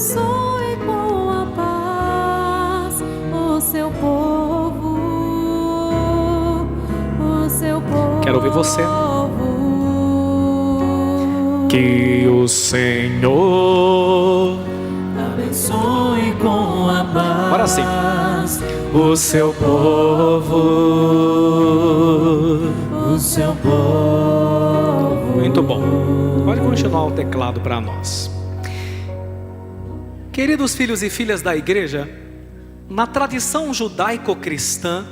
abençoe com a paz o seu povo, o seu povo. Quero ouvir você. Que o Senhor abençoe com a paz. Agora sim. O seu povo, o seu povo. Muito bom. Pode continuar o teclado para nós. Queridos filhos e filhas da igreja, na tradição judaico-cristã,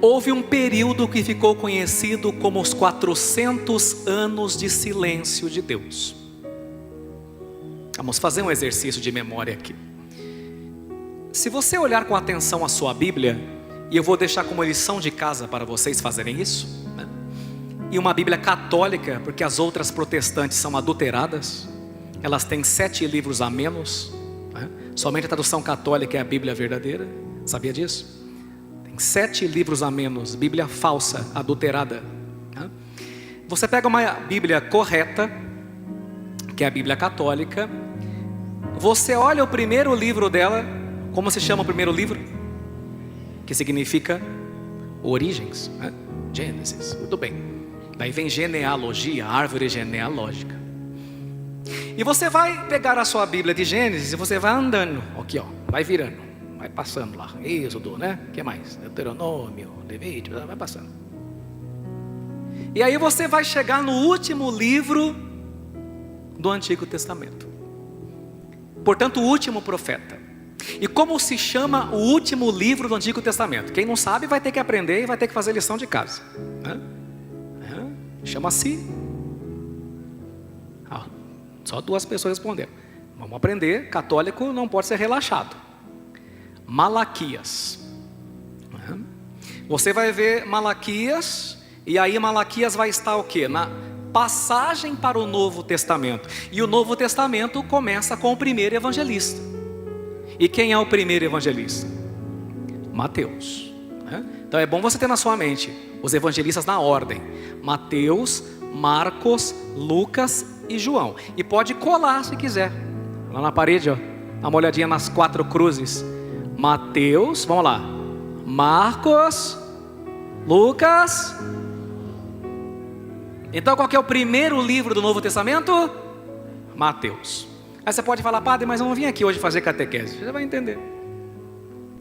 houve um período que ficou conhecido como os 400 anos de silêncio de Deus. Vamos fazer um exercício de memória aqui. Se você olhar com atenção a sua Bíblia, e eu vou deixar como lição de casa para vocês fazerem isso, né? E uma Bíblia católica, porque as outras protestantes são adulteradas, elas têm 7 livros a menos, né? Somente a tradução católica é a Bíblia verdadeira, sabia disso? Tem 7 livros a menos, Bíblia falsa, adulterada, né? Você pega uma Bíblia correta, que é a Bíblia católica, você olha o primeiro livro dela. Como se chama o primeiro livro? Que significa Origens, né? Gênesis, muito bem. Daí vem genealogia, árvore genealógica. E você vai pegar a sua Bíblia de Gênesis e você vai andando, aqui ó, vai virando, vai passando lá, Êxodo, né? O que mais? Deuteronômio, Levítico, vai passando. E aí você vai chegar no último livro do Antigo Testamento. Portanto, o último profeta. E como se chama o último livro do Antigo Testamento? Quem não sabe vai ter que aprender e vai ter que fazer lição de casa, né? Chama-se... só 2 pessoas responderam. Vamos aprender, católico não pode ser relaxado. Malaquias. Você vai ver Malaquias, e aí Malaquias vai estar o quê? Na passagem para o Novo Testamento. E o Novo Testamento começa com o primeiro evangelista. E quem é o primeiro evangelista? Mateus, né? Então é bom você ter na sua mente os evangelistas na ordem: Mateus, Marcos, Lucas e João. E pode colar se quiser, lá na parede, ó, dá uma olhadinha nas 4 cruzes. Mateus, vamos lá, Marcos, Lucas. Então qual que é o primeiro livro do Novo Testamento? Mateus. Aí você pode falar: padre, mas eu não vim aqui hoje fazer catequese. Você vai entender.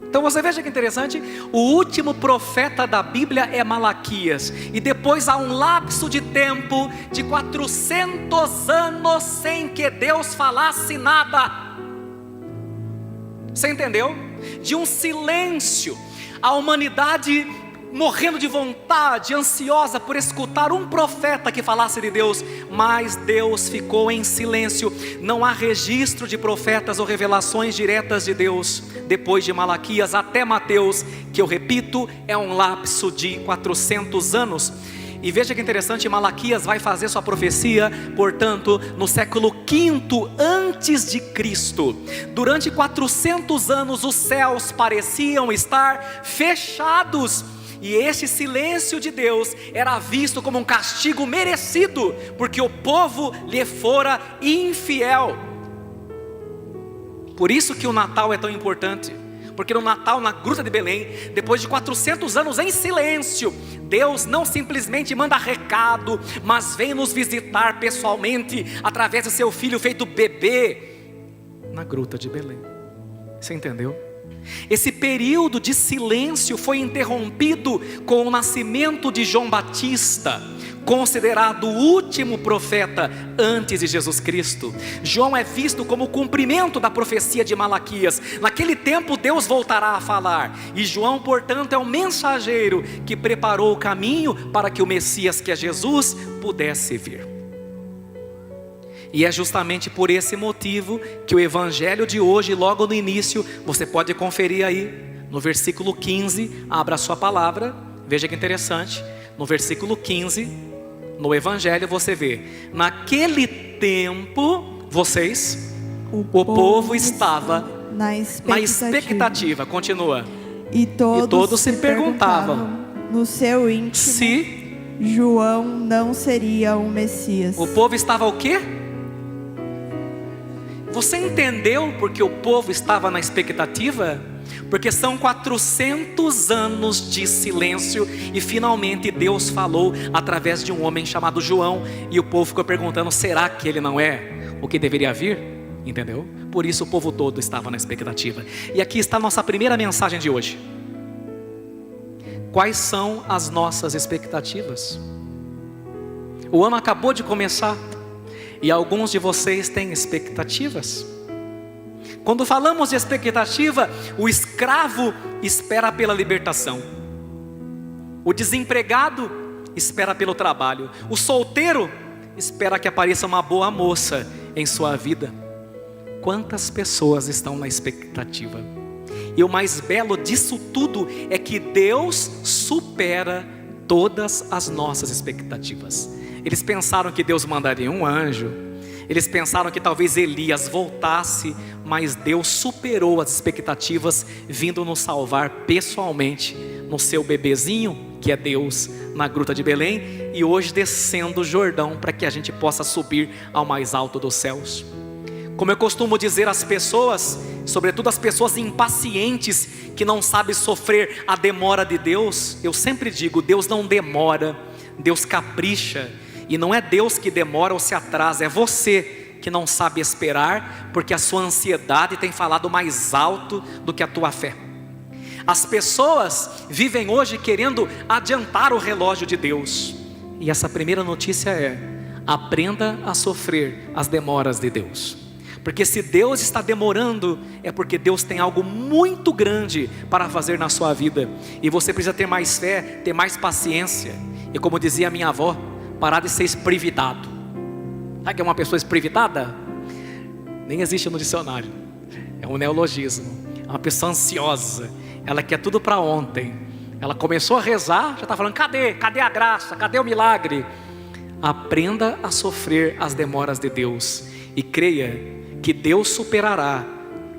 Então você veja que interessante. O último profeta da Bíblia é Malaquias. E depois há um lapso de tempo de 400 anos sem que Deus falasse nada. Você entendeu? De um silêncio. A humanidade morrendo de vontade, ansiosa por escutar um profeta que falasse de Deus, mas Deus ficou em silêncio. Não há registro de profetas ou revelações diretas de Deus depois de Malaquias até Mateus, que eu repito, é um lapso de 400 anos. E veja que interessante, Malaquias vai fazer sua profecia, portanto, no século V antes de Cristo. Durante 400 anos os céus pareciam estar fechados. E esse silêncio de Deus era visto como um castigo merecido, porque o povo lhe fora infiel. Por isso que o Natal é tão importante. Porque no Natal, na gruta de Belém, depois de 400 anos em silêncio, Deus não simplesmente manda recado, mas vem nos visitar pessoalmente, através do seu filho feito bebê, na gruta de Belém. Você entendeu? Esse período de silêncio foi interrompido com o nascimento de João Batista, considerado o último profeta antes de Jesus Cristo. João é visto como o cumprimento da profecia de Malaquias. Naquele tempo Deus voltará a falar, e João, portanto, é o mensageiro que preparou o caminho para que o Messias, que é Jesus, pudesse vir. E é justamente por esse motivo que o evangelho de hoje, logo no início, você pode conferir aí no versículo 15, abra a sua palavra, veja que interessante, no versículo 15, no evangelho você vê: naquele tempo, vocês, o povo estava na expectativa, continua, e todos se perguntavam no seu íntimo se João não seria o Messias. O povo estava o quê? Você entendeu porque o povo estava na expectativa? Porque são 400 anos de silêncio e finalmente Deus falou através de um homem chamado João, e o povo ficou perguntando: será que ele não é o que deveria vir? Entendeu? Por isso o povo todo estava na expectativa. E aqui está a nossa primeira mensagem de hoje. Quais são as nossas expectativas? O ano acabou de começar e alguns de vocês têm expectativas. Quando falamos de expectativa, o escravo espera pela libertação, o desempregado espera pelo trabalho, o solteiro espera que apareça uma boa moça em sua vida. Quantas pessoas estão na expectativa? E o mais belo disso tudo é que Deus supera todas as nossas expectativas. Eles pensaram que Deus mandaria um anjo, eles pensaram que talvez Elias voltasse, mas Deus superou as expectativas, vindo nos salvar pessoalmente no seu bebezinho, que é Deus, na gruta de Belém, e hoje descendo o Jordão para que a gente possa subir ao mais alto dos céus. Como eu costumo dizer às pessoas, sobretudo as pessoas impacientes, que não sabem sofrer a demora de Deus, eu sempre digo: Deus não demora, Deus capricha. E não é Deus que demora ou se atrasa, é você que não sabe esperar, porque a sua ansiedade tem falado mais alto do que a tua fé. As pessoas vivem hoje querendo adiantar o relógio de Deus, e essa primeira notícia é: aprenda a sofrer as demoras de Deus. Porque se Deus está demorando, é porque Deus tem algo muito grande para fazer na sua vida, e você precisa ter mais fé, ter mais paciência, e como dizia a minha avó, parar de ser esprevidado. Sabe o que é uma pessoa esprevidada? Nem existe no dicionário, é um neologismo. É uma pessoa ansiosa, ela quer tudo para ontem. Ela começou a rezar, já está falando: cadê a graça, cadê o milagre? Aprenda a sofrer as demoras de Deus, e creia que Deus superará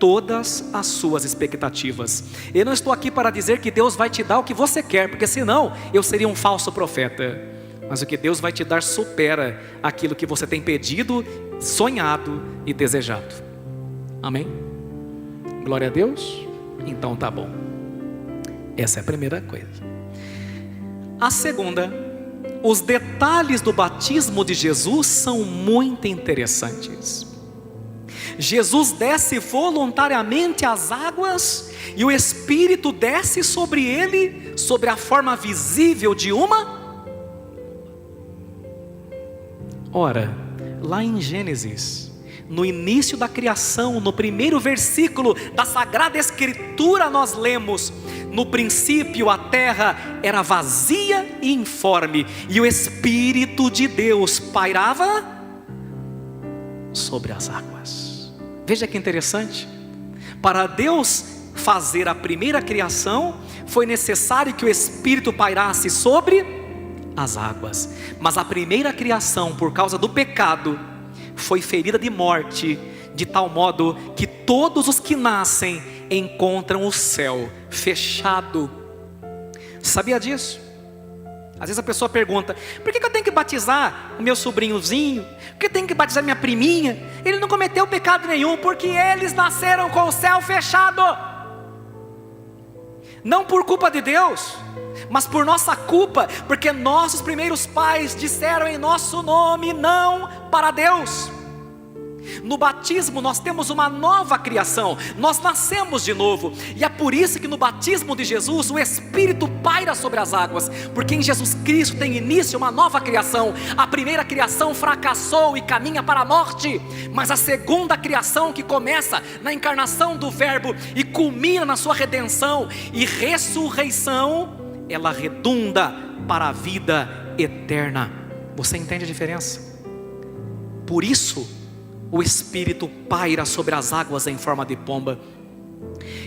todas as suas expectativas. Eu não estou aqui para dizer que Deus vai te dar o que você quer, porque senão eu seria um falso profeta. Mas o que Deus vai te dar supera aquilo que você tem pedido, sonhado e desejado. Amém? Glória a Deus? Então tá bom. Essa é a primeira coisa. A segunda: os detalhes do batismo de Jesus são muito interessantes. Jesus desce voluntariamente às águas, e o Espírito desce sobre ele, sobre a forma visível de uma... Ora, lá em Gênesis, no início da criação, no primeiro versículo da Sagrada Escritura, nós lemos: no princípio a terra era vazia e informe, e o Espírito de Deus pairava sobre as águas. Veja que interessante. Para Deus fazer a primeira criação, foi necessário que o Espírito pairasse sobre as águas. Mas a primeira criação, por causa do pecado, foi ferida de morte, de tal modo que todos os que nascem encontram o céu fechado. Sabia disso? Às vezes a pessoa pergunta: por que eu tenho que batizar o meu sobrinhozinho? Por que eu tenho que batizar minha priminha? Ele não cometeu pecado nenhum, porque eles nasceram com o céu fechado. Não por culpa de Deus, mas por nossa culpa, porque nossos primeiros pais disseram em nosso nome não para Deus. No batismo nós temos uma nova criação, nós nascemos de novo, e é por isso que no batismo de Jesus o Espírito paira sobre as águas, porque em Jesus Cristo tem início uma nova criação. A primeira criação fracassou e caminha para a morte, mas a segunda criação, que começa na encarnação do Verbo e culmina na sua redenção e ressurreição, ela redunda para a vida eterna. Você entende a diferença? Por isso o Espírito paira sobre as águas em forma de pomba.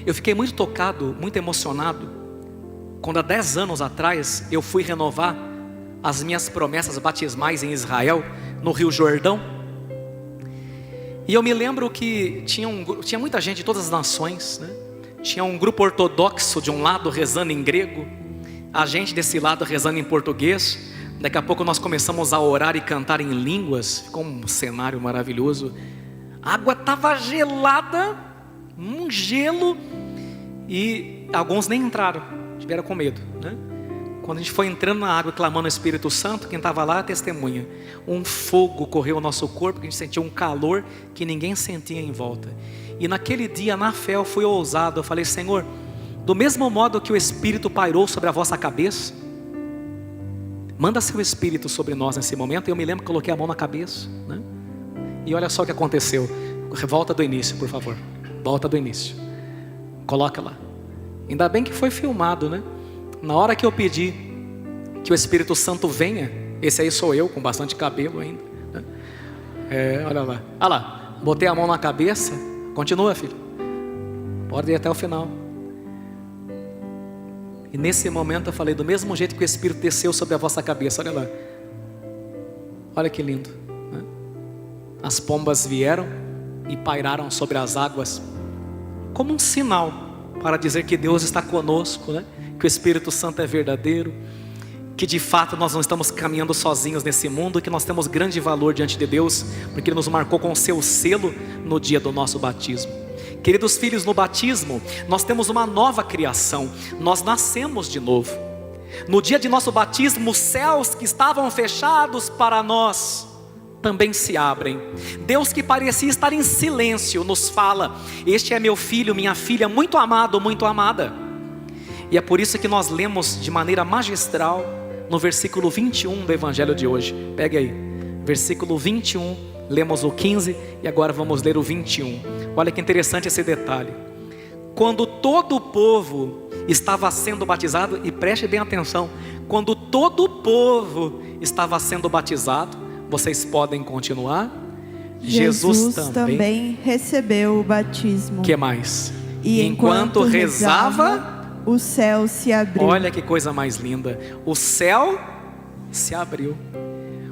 Eu fiquei muito tocado, muito emocionado, quando há 10 anos atrás eu fui renovar as minhas promessas batismais em Israel, no Rio Jordão. E eu me lembro que tinha muita gente de todas as nações, né? Tinha um grupo ortodoxo de um lado rezando em grego, a gente desse lado rezando em português. Daqui a pouco nós começamos a orar e cantar em línguas, ficou um cenário maravilhoso. A água estava gelada, um gelo, e alguns nem entraram, tiveram com medo, né? Quando a gente foi entrando na água, clamando o Espírito Santo, quem estava lá é testemunha. Um fogo correu no nosso corpo, que a gente sentiu um calor que ninguém sentia em volta. E naquele dia, na fé, eu fui ousado. Eu falei: Senhor, do mesmo modo que o Espírito pairou sobre a vossa cabeça, manda seu Espírito sobre nós nesse momento. E eu me lembro que coloquei a mão na cabeça, né? E olha só o que aconteceu. Volta do início, por favor. Volta do início. Coloca lá. Ainda bem que foi filmado, né? Na hora que eu pedi que o Espírito Santo venha, esse aí sou eu, com bastante cabelo ainda, né? Olha lá. Olha lá. Botei a mão na cabeça. Continua, filho. Pode ir até o final. E nesse momento eu falei: do mesmo jeito que o Espírito desceu sobre a vossa cabeça, olha lá. Olha que lindo, né? As pombas vieram e pairaram sobre as águas, como um sinal para dizer que Deus está conosco, né? Que o Espírito Santo é verdadeiro, que de fato nós não estamos caminhando sozinhos nesse mundo, que nós temos grande valor diante de Deus, porque Ele nos marcou com o seu selo no dia do nosso batismo. Queridos filhos, no batismo nós temos uma nova criação, nós nascemos de novo. No dia de nosso batismo, os céus que estavam fechados para nós também se abrem. Deus, que parecia estar em silêncio, nos fala: este é meu filho, minha filha, muito amado, muito amada. E é por isso que nós lemos de maneira magistral no versículo 21 do evangelho de hoje. Pegue aí, versículo 21, lemos o 15 e agora vamos ler o 21. Olha que interessante esse detalhe. Quando todo o povo estava sendo batizado, e preste bem atenção, quando todo o povo estava sendo batizado, vocês podem continuar. Jesus também recebeu o batismo. Que mais? E enquanto rezava, o céu se abriu. Olha que coisa mais linda. O céu se abriu,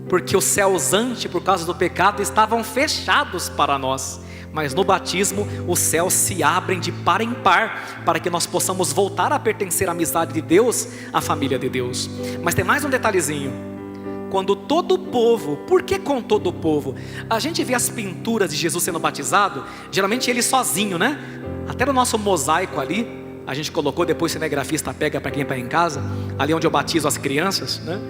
porque os céus antes, por causa do pecado, estavam fechados para nós. Mas no batismo, os céus se abrem de par em par, para que nós possamos voltar a pertencer à amizade de Deus, à família de Deus. Mas tem mais um detalhezinho. Quando todo o povo, por que com todo o povo? A gente vê as pinturas de Jesus sendo batizado, geralmente ele sozinho, né? Até no nosso mosaico ali, a gente colocou, depois o cinegrafista pega para quem está em casa, ali onde eu batizo as crianças, né?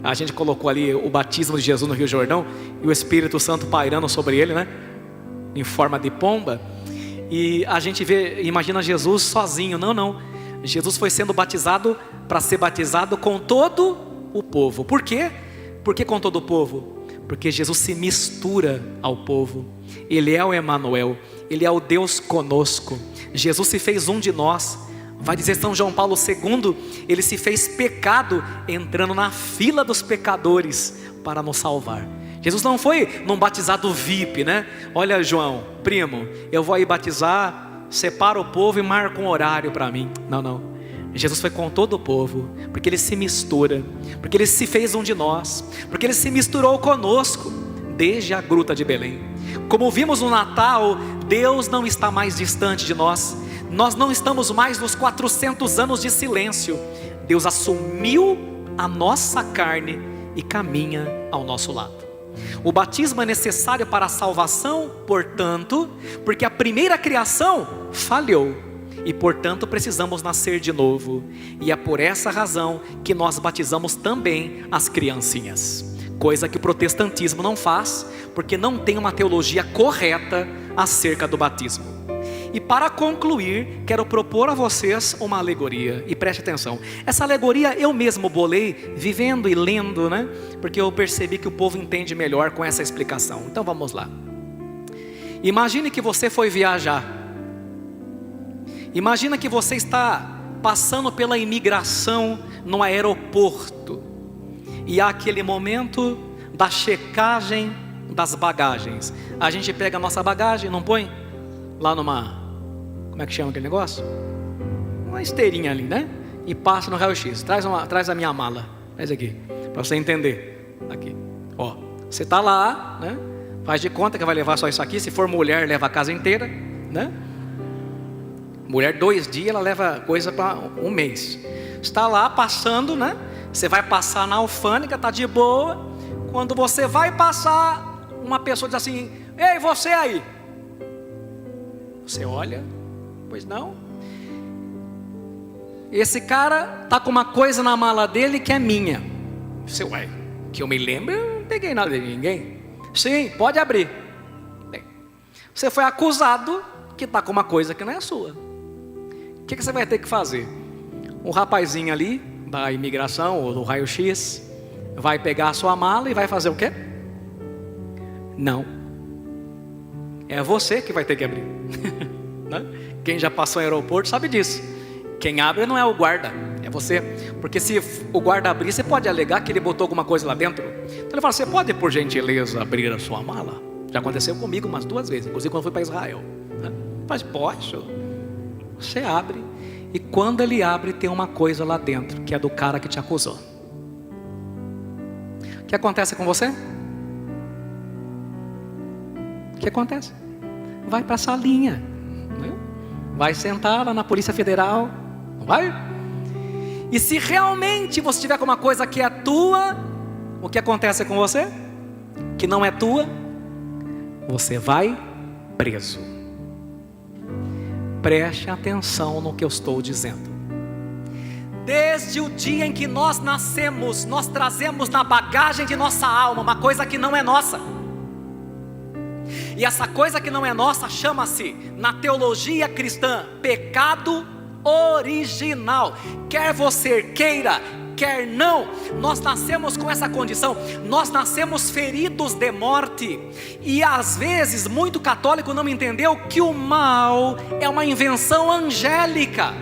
A gente colocou ali o batismo de Jesus no Rio Jordão, e o Espírito Santo pairando sobre ele, né? Em forma de pomba. E a gente imagina Jesus sozinho. Não, Jesus foi sendo batizado para ser batizado com todo o povo. Por quê? Por que com todo o povo? Porque Jesus se mistura ao povo. Ele é o Emanuel, Ele é o Deus conosco. Jesus se fez um de nós. Vai dizer São João Paulo II, Ele se fez pecado, entrando na fila dos pecadores para nos salvar. Jesus não foi num batizado VIP, né? Olha, João, primo, eu vou aí batizar, separa o povo e marca um horário para mim. Não. Jesus foi com todo o povo, porque Ele se mistura, porque Ele se fez um de nós, porque Ele se misturou conosco desde a gruta de Belém. Como vimos no Natal, Deus não está mais distante de nós. Nós não estamos mais nos 400 anos de silêncio. Deus assumiu a nossa carne e caminha ao nosso lado. O batismo é necessário para a salvação, portanto, porque a primeira criação falhou e, portanto, precisamos nascer de novo. E é por essa razão que nós batizamos também as criancinhas, coisa que o protestantismo não faz, porque não tem uma teologia correta acerca do batismo. E para concluir, quero propor a vocês uma alegoria, e preste atenção. Essa alegoria eu mesmo bolei, vivendo e lendo, né? Porque eu percebi que o povo entende melhor com essa explicação. Então vamos lá. Imagine que você foi viajar. Imagina que você está passando pela imigração no aeroporto, e há aquele momento da checagem das bagagens. A gente pega a nossa bagagem, não põe lá numa... como é que chama aquele negócio? Uma esteirinha ali, né? E passa no raio-x. Traz a minha mala. Traz aqui, para você entender. Aqui, ó. Você está lá, né? Faz de conta que vai levar só isso aqui. Se for mulher, leva a casa inteira, né? Mulher 2 dias, ela leva coisa para 1 mês. Está lá passando, né? Você vai passar na alfândega, tá de boa. Quando você vai passar, uma pessoa diz assim: ei, você aí, Você olha, pois não. Esse cara tá com uma coisa na mala dele que é minha. Você, ué, que eu me lembro, eu não peguei nada de ninguém. Sim, pode abrir. Bem, você foi acusado que tá com uma coisa que não é sua. O que você vai ter que fazer? Um rapazinho ali da imigração ou do raio-x vai pegar a sua mala e vai fazer o quê? Não. É você que vai ter que abrir. Né? Quem já passou em aeroporto sabe disso. Quem abre não é o guarda, é você. Porque se o guarda abrir, você pode alegar que ele botou alguma coisa lá dentro. Então ele fala, você pode por gentileza abrir a sua mala? Já aconteceu comigo umas 2 vezes, inclusive quando eu fui para Israel. Mas pode. Você abre. E quando ele abre, tem uma coisa lá dentro, que é do cara que te acusou. O que acontece com você? O que acontece? Vai para a salinha, né? Vai sentar lá na Polícia Federal, não vai? E se realmente você tiver com uma coisa que é tua, o que acontece com você? Que não é tua, você vai preso. Preste atenção no que eu estou dizendo. Desde o dia em que nós nascemos, nós trazemos na bagagem de nossa alma uma coisa que não é nossa. E essa coisa que não é nossa chama-se, na teologia cristã, pecado original. Quer você queira, quer não, nós nascemos com essa condição. Nós nascemos feridos de morte. E às vezes, muito católico não entendeu que o mal é uma invenção angélica.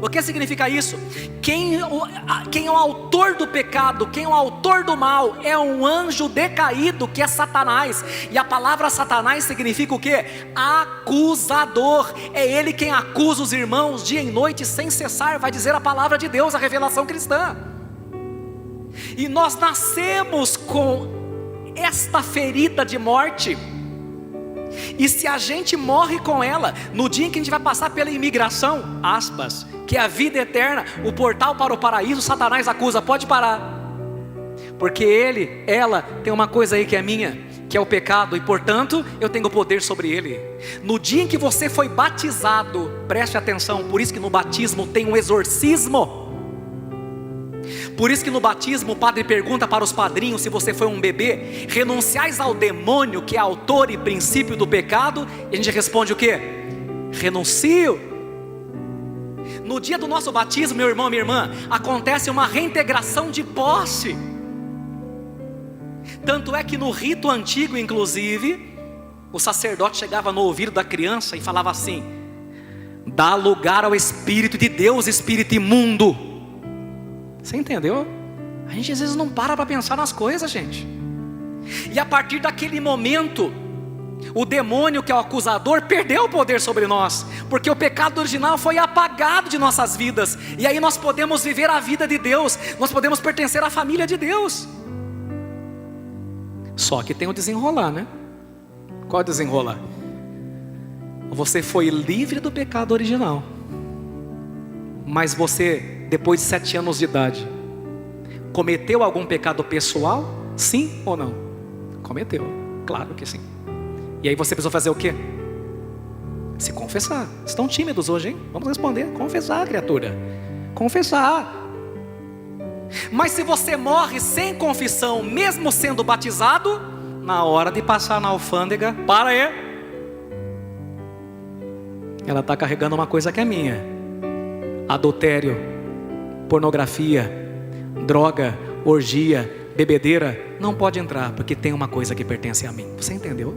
O que significa isso? Quem é o autor do pecado, quem é o autor do mal, é um anjo decaído, que é Satanás. E a palavra Satanás significa o quê? Acusador. É ele quem acusa os irmãos dia e noite sem cessar, vai dizer a palavra de Deus, a revelação cristã. E nós nascemos com esta ferida de morte. E se a gente morre com ela, no dia em que a gente vai passar pela imigração, aspas, que é a vida eterna, o portal para o paraíso, Satanás acusa, pode parar. Porque ela tem uma coisa aí que é minha, que é o pecado, e portanto eu tenho poder sobre ele. No dia em que você foi batizado, preste atenção, por isso que no batismo tem um exorcismo. Por isso que no batismo o padre pergunta para os padrinhos, se você foi um bebê, renunciais ao demônio que é autor e princípio do pecado? E a gente responde o quê? Renuncio. No dia do nosso batismo, meu irmão, minha irmã, acontece uma reintegração de posse. Tanto é que no rito antigo, inclusive, o sacerdote chegava no ouvido da criança e falava assim: dá lugar ao Espírito de Deus, espírito imundo. Você entendeu? A gente às vezes não para pensar nas coisas, gente. E a partir daquele momento, o demônio, que é o acusador, perdeu o poder sobre nós, porque o pecado original foi apagado de nossas vidas. E aí nós podemos viver a vida de Deus, nós podemos pertencer à família de Deus. Só que tem o desenrolar, né? Qual é o desenrolar? Você foi livre do pecado original, mas você, depois de 7 anos de idade, cometeu algum pecado pessoal? Sim ou não? Cometeu, claro que sim. E aí você precisou fazer o quê? Se confessar. Estão tímidos hoje, hein? Vamos responder. Confessar, criatura. Confessar. Mas se você morre sem confissão, mesmo sendo batizado, na hora de passar na alfândega, para aí, ela está carregando uma coisa que é minha: adultério, pornografia, droga, orgia, bebedeira. Não pode entrar, porque tem uma coisa que pertence a mim. Você entendeu?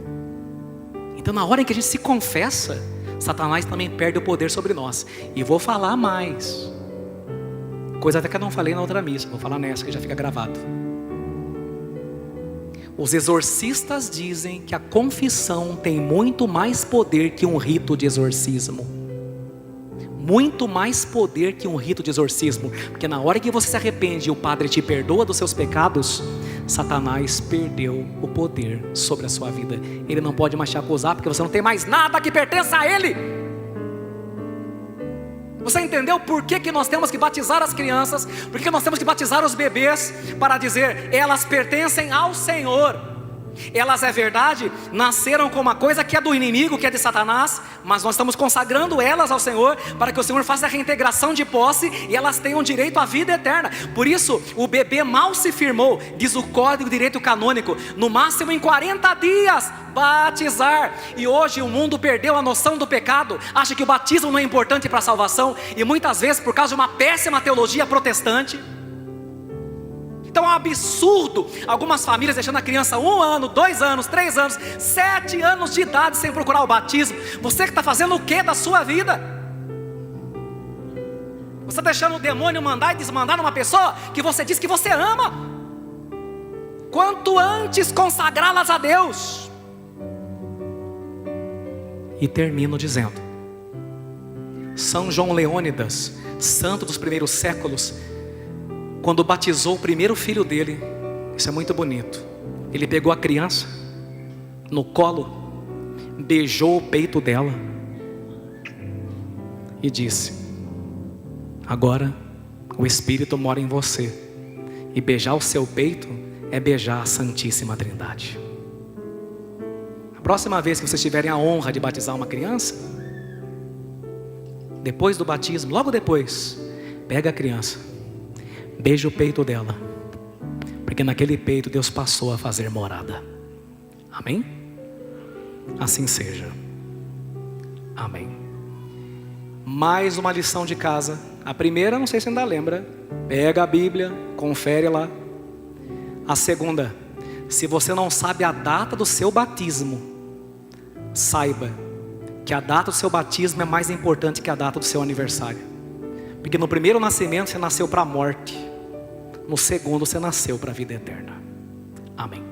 Então na hora em que a gente se confessa, Satanás também perde o poder sobre nós. E vou falar mais, coisa até que eu não falei na outra missa, vou falar nessa que já fica gravado. Os exorcistas dizem que a confissão tem muito mais poder que um rito de exorcismo. Muito mais poder que um rito de exorcismo. Porque na hora que você se arrepende e o padre te perdoa dos seus pecados, Satanás perdeu o poder sobre a sua vida. Ele não pode mais te acusar, porque você não tem mais nada que pertença a ele. Você entendeu por que nós temos que batizar as crianças? Por que nós temos que batizar os bebês? Para dizer, elas pertencem ao Senhor. Elas, é verdade, nasceram com uma coisa que é do inimigo, que é de Satanás, mas nós estamos consagrando elas ao Senhor, para que o Senhor faça a reintegração de posse, e elas tenham direito à vida eterna. Por isso, o bebê mal se firmou, diz o Código de Direito Canônico, no máximo em 40 dias, batizar. E hoje o mundo perdeu a noção do pecado, acha que o batismo não é importante para a salvação, e muitas vezes por causa de uma péssima teologia protestante. Então é um absurdo algumas famílias deixando a criança 1 ano, 2 anos, 3 anos, 7 anos de idade sem procurar o batismo. Você que está fazendo o que da sua vida? Você está deixando o demônio mandar e desmandar numa pessoa que você diz que você ama? Quanto antes consagrá-las a Deus. E termino dizendo: São João Leônidas, santo dos primeiros séculos, quando batizou o primeiro filho dele, isso é muito bonito, ele pegou a criança no colo, beijou o peito dela e disse: agora o Espírito mora em você, e beijar o seu peito é beijar a Santíssima Trindade. A próxima vez que vocês tiverem a honra de batizar uma criança, depois do batismo, logo depois, pega a criança, beija o peito dela, porque naquele peito Deus passou a fazer morada. Amém? Assim seja. Amém. Mais uma lição de casa. A primeira, não sei se ainda lembra, pega a Bíblia, confere lá. A segunda, se você não sabe a data do seu batismo, saiba que a data do seu batismo é mais importante que a data do seu aniversário. Porque no primeiro nascimento você nasceu para a morte, no segundo você nasceu para a vida eterna. Amém.